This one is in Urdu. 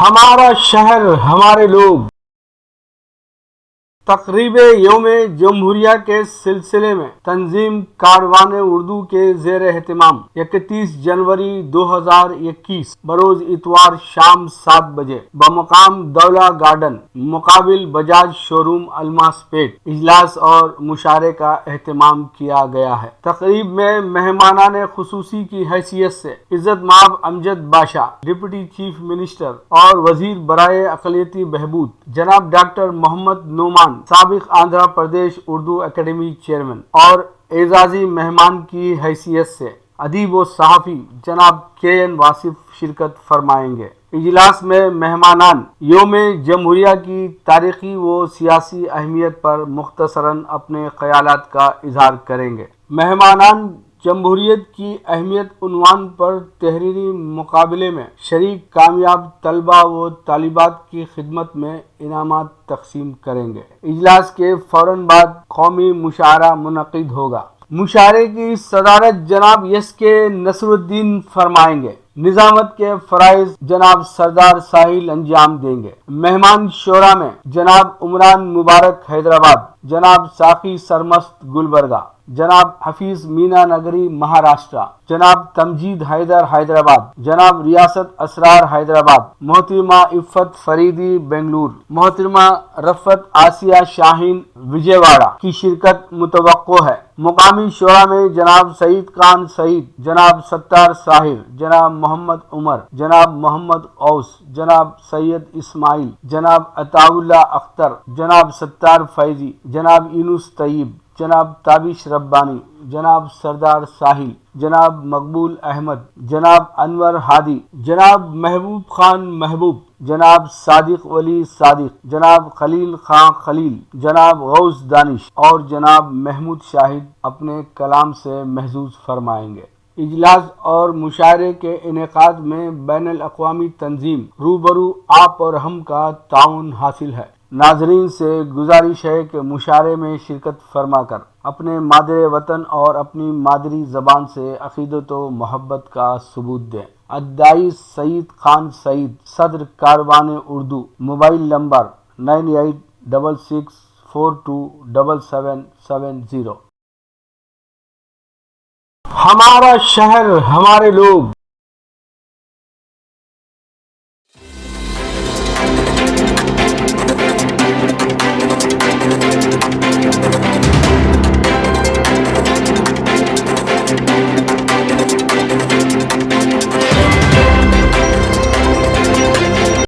ہمارا شہر ہمارے لوگ تقریب یوم جمہوریہ کے سلسلے میں تنظیم کاروان اردو کے زیر اہتمام 31 جنوری 2021 بروز اتوار شام 7 بجے بمقام دولہ گارڈن مقابل بجاج شو روم الماس پیٹ اجلاس اور مشاعرے کا اہتمام کیا گیا ہے۔ تقریب میں مہمانان خصوصی کی حیثیت سے عزت مآب امجد باشا، ڈپٹی چیف منسٹر اور وزیر برائے اقلیتی بہبود جناب ڈاکٹر محمد نعمان، سابق آندھرا پردیش اردو اکیڈمی چیئرمین، اور اعزازی مہمان کی حیثیت سے ادیب و صحافی جناب KN واصف شرکت فرمائیں گے۔ اجلاس میں مہمانان یوم جمہوریہ کی تاریخی و سیاسی اہمیت پر مختصراً اپنے خیالات کا اظہار کریں گے۔ مہمانان جمہوریت کی اہمیت عنوان پر تحریری مقابلے میں شریک کامیاب طلباء و طالبات کی خدمت میں انعامات تقسیم کریں گے۔ اجلاس کے فوراً بعد قومی مشاعرہ منعقد ہوگا۔ مشاعرے کی صدارت جناب SK نصر الدین فرمائیں گے۔ نظامت کے فرائض جناب سردار ساحل انجام دیں گے۔ مہمان شعراء میں جناب عمران مبارک حیدرآباد، جناب ساقی سرمست گلبرگہ، جناب حفیظ مینا نگری مہاراشٹرا، جناب تمجید حیدر حیدرآباد، جناب ریاست اسرار حیدرآباد، محترمہ عفت فریدی بنگلور، محترمہ رفت آسیہ شاہین وجے واڑہ کی شرکت متوقع ہے۔ مقامی شعراء میں جناب سعید خان سعید، جناب ستار ساحر، جناب محمد عمر، جناب محمد اوس، جناب سید اسماعیل، جناب عطا اللہ اختر، جناب ستار فیضی، جناب یونس طیب، جناب تابش ربانی، جناب سردار ساحل، جناب مقبول احمد، جناب انور ہادی، جناب محبوب خان محبوب، جناب صادق ولی صادق، جناب خلیل خان خلیل، جناب غوث دانش اور جناب محمود شاہد اپنے کلام سے محظوظ فرمائیں گے۔ اجلاس اور مشاعرے کے انعقاد میں بین الاقوامی تنظیم روبرو آپ اور ہم کا تعاون حاصل ہے۔ ناظرین سے گزارش ہے کہ مشاعرے میں شرکت فرما کر اپنے مادر وطن اور اپنی مادری زبان سے عقیدت و محبت کا ثبوت دیں۔ الداعی سعید خان سعید، صدر کاروان اردو، موبائل نمبر 9866427770۔ ہمارا شہر ہمارے لوگ۔